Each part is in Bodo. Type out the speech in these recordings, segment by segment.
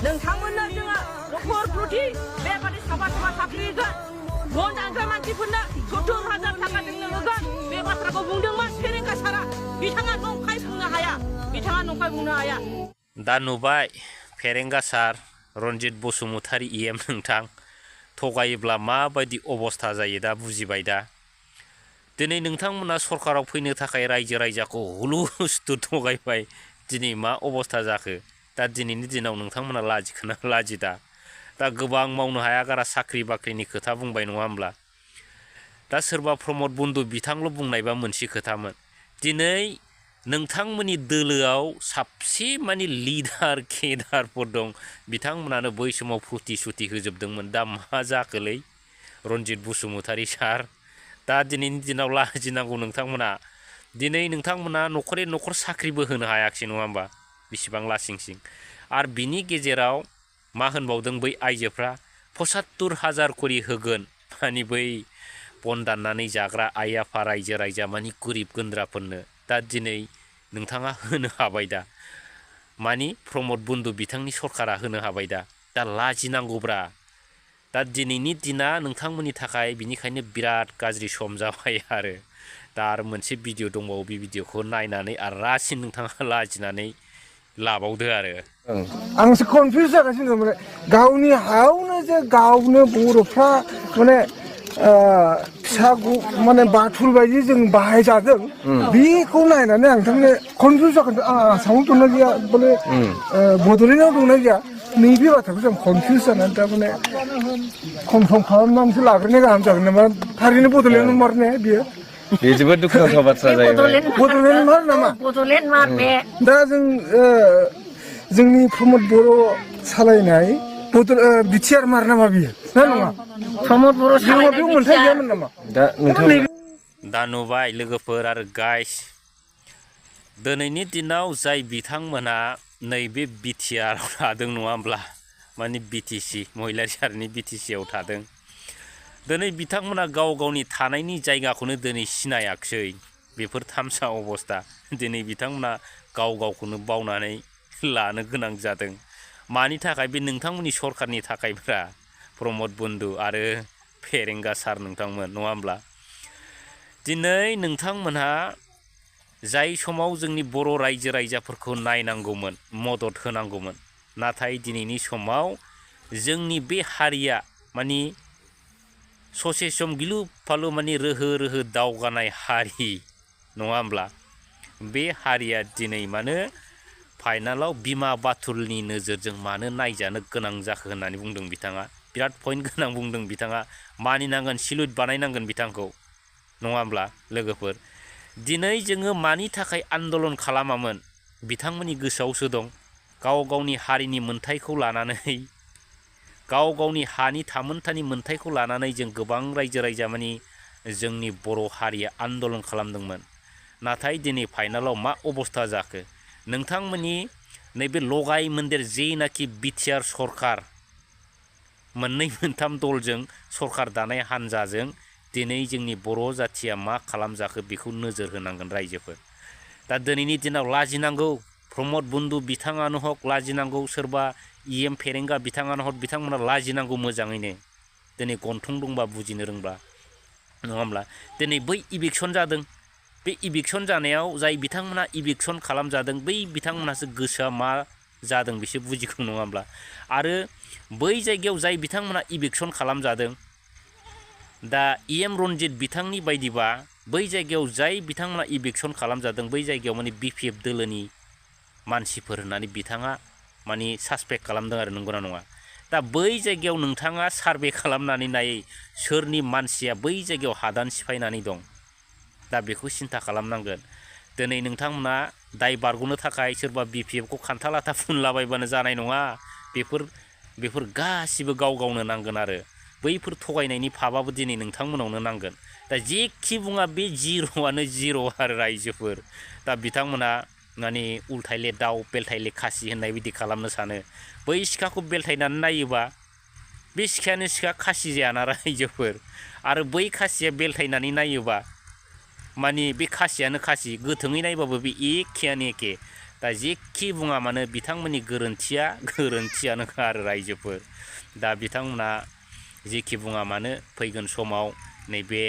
नोंथांमोननो जोङो न'खर प्रति बेबादि साफा साख्रि होगोन बन दानग्रा मानसिफोरनो 70,000 थाखा जोंनो होगोन बे बाथ्राखौ बुंदोंमोन फेरेंगा सारा बिथाङा नंखाय बुंनो हाया बिथाङा नंखाय बुंनो हाया दा नुबाय फेरेंगा सार रन्जित बसुमतारी इएम नोंथां थगायोब्ला माबायदि अबस्था जायो दा बुजिबाय दा दिनै नोंथांमोना सरकाराव फैनो थाखाय रायजो राजाखौ हुलुस्थु थगायबाय दिनै मा अबस्था जाखो दा दिनैनि दिनाव नोंथांमोना लाजिखोना लाजिदा दा गोबां मावनो हाया गारा साख्रि बाख्रिनि खोथा बुंबाय नङा होमब्ला दा सोरबा प्रमद बन्धु बिथांल' बुंनायबा मोनसे खोथामोन दिनै नोंथांमोननि दोलोआव साबसे माने लिडार केडारफोर दं बिथांमोनानो बै समाव प्रतिश्रुति होजोबदोंमोन दा मा जाखोलै रन्जित बसुमतारी सार दा दिनैनि दिनाव लाजिनांगौ नोंथांमोना दिनै नोंथांमोना न'खरै न'खर साख्रिबो होनो हायाखिसै नङा होमबा बिसिबां लासिंसिं आरो बिनि गेजेराव मा होनबावदों बै आइजोफ्रा 75,000 करि होगोन मानि बै बन दाननानै जाग्रा आइ आफा रायजो राजा मानि गोरिब गुन्द्राफोरनो दा दिनै नोंथाङा होनो हाबाय दा मानि प्रमद बन्धु बिथांनि सरकारा होनो हाबाय दा लाजिनांगौब्रा दा दिनैनि दिना नोंथांमोननि थाखाय बिनिखायनो बिराद गाज्रि सम जाबाय आरो दा आरो मोनसे भिडिअ दंबावो बे भिडिअखौ नायनानै आरो रासिन नोंथाङा लाजिनानै लाबावदो आरो आंसो कनफिउज जागासिनो माने गावनि हायावनो जे गावनो बर'फ्रा माने फिसा माने बाथुल बायदि जों बाहायजादों बेखौ नायनानै आं थारमाने कनफिउज जागोन आसामाव दंना गैया बोले बड'लेण्डआव दंना गैया नैबे बाथ्राखौ जों कनफिउज जानानै थारमाने कनफार्म खालामनानैसो लाग्रोनाय गाहाम जागोन नामा थारैनो बड'लेण्डआव मारने बियो बे जोबोद दुखुनांथाव बाथ्रा जाहैबाय बड'लेण्ड मार नामा बड'लेण्ड मार बे दा जों जोंनि प्रमद बर' सालायनाय बिटिआर मार नामा बियो ना नङा प्रमद बर' बेयाव मोनथाय गैयामोन नामा दा नोंथां दा नुबाय लोगोफोर आरो गाइस दिनैनि दिनाव जाय बिथांमोना नैबे बिटिआरआव थादों नङा होमब्ला माने बिटिसि महिलारी सारनि बिटिसिआव थादों दिनै बिथांमोना गाव गावनि थानायनि जायगाखौनो दिनै सिनायाखिसै बेफोर थामसा अबस्था दिनै बिथांमोना गाव गावखौनो बावनानै लानो गोनां जादों मानि थाखाय बे नोंथांमोननि सरकारनि थाखायब्रा प्रमद बन्धु आरो फेरेंगा सार नोंथांमोन नङा होमब्ला दिनै नोंथांमोनहा जाय समाव जोंनि बर' रायजो राजाफोरखौ नायनांगौमोन मदद होनांगौमोन नाथाय दिनैनि समाव जोंनि बे हारिया मानि ससे सम गिलु फालु माने रोहो रोहो दावगानाय हारि नङा होमब्ला बे हारिया दिनै मानो फाइनालाव बिमा बाथुलनि नोजोरजों मानो नायजानो गोनां जाखो होननानै बुंदों बिथाङा बिराद पइन्ट गोनां बुंदों बिथाङा मानिनांगोन सिलुट बानायनांगोन बिथांखौ नङा होमब्ला लोगोफोर दिनै जोङो मानि थाखाय आन्दलन खालामामोन बिथांमोननि गोसोआवसो दं गाव गावनि हारिनि मोन्थायखौ लानानै गाव गावनि हानि थामोनथानि मोन्थायखौ लानानै जों गोबां रायजो राजा मानि जोंनि बर' हारिया आन्दलन खालामदोंमोन नाथाय दिनै फाइनालाव मा अबस्था जाखो नोंथांमोननि नैबे लगाय मोन्देर जेनाखि बिटिआर सरकार मोननै मोनथाम दलजों सरकार दानाय हान्जाजों दिनै जोंनि बर' जाथिया मा खालामजाखो बेखौ नोजोर होनांगोन रायजोफोर दा दिनैनि दिनाव लाजिनांगौ प्रमद बन्धु बिथाङानो हक लाजिनांगौ सोरबा इएम फेरेंगा बिथाङानो हक बिथांमोना लाजिनांगौ मोजाङैनो दिनै गन्थं दंबा बुजिनो रोंबा नङा होमब्ला दिनै बै इभिकसन जादों बे इभिकसन जानायाव जाय बिथांमोना इभिकसन खालामजादों बै बिथांमोनासो गोसोआ मा जादों बिसोर बुजिगौ नङा होमब्ला आरो बै जायगायाव जाय बिथांमोना इभिकसन खालामजादों दा इएम रन्जित बिथांनि बायदिबा बै जायगायाव जाय बिथांमोना इभिकसन खालामजादों बै जायगायाव माने बिपिएफ दोलोनि मानसिफोर होननानै बिथाङा माने सासपेक्ट खालामदों आरो नंगौना नङा दा बै जायगायाव नोंथाङा सार्भे खालामनानै नायै सोरनि मानसिया बै जायगायाव हादान सिफायनानै दं दा बेखौ सिन्था खालामनांगोन दिनै नोंथांमोना दाय बारग'नो थाखाय सोरबा बिपिएफखौ खान्था लाथा फुनलाबायबानो जानाय नङा बेफोर गासिबो गाव गावनो नांगोन आरो बैफोर थगायनायनि फाबाबो दिनै नोंथांमोनावनो नांगोन दा जेखि बुङा बे जिर'आनो जिर' आरो रायजोफोर दा बिथांमोना माने उल्थायले दाउ बेलथायले खासि होननाय बायदि खालामनो सानो बै सिखाखौ बेलथायनानै नायोबा बे सिखायानो सिखा खासि जायाना रायजोफोर आरो बै खासिया बेलथायनानै नायोबा माने बे खासियानो खासि गोथोङै नायबाबो बे एखेयानो एखे दा जेखि बुङा मानो बिथांमोननि गोरोन्थियानोखा आरो रायजोफोर दा बिथांमोना जेखि बुङा मानो फैगोन समाव नैबे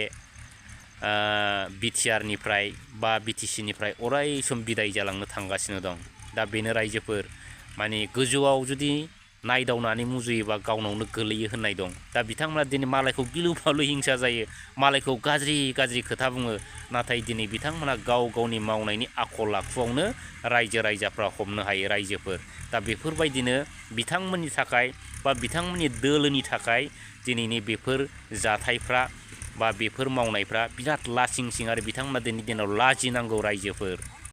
बिटिआरनिफ्राय बा बिटिसिनिफ्राय अराय सम बिदाय जालांनो थांगासिनो दं दा बेनो रायजोफोर माने गोजौआव जुदि नायदावनानै मुजुयोबा गावनावनो गोलैयो होननाय दं दा बिथांमोना दिनै मालायखौ गिलु फालु हिंसा जायो मालायखौ गाज्रि खोथा बुङो नाथाय दिनै बिथांमोना गाव गावनि मावनायनि आखल आखुआवनो रायजोफ्रा हमनो हायो रायजोफोर दा बेफोरबायदिनो बिथांमोननि थाखाय बा बिथांमोननि दोलोनि थाखाय दिनैनि बेफोर जाथायफ्रा बा बेफोर मावनायफ्रा बिराद लासिंसिं आरो बिथांमोना दिनैनि दिनाव लाजिनांगौ रायजोफोर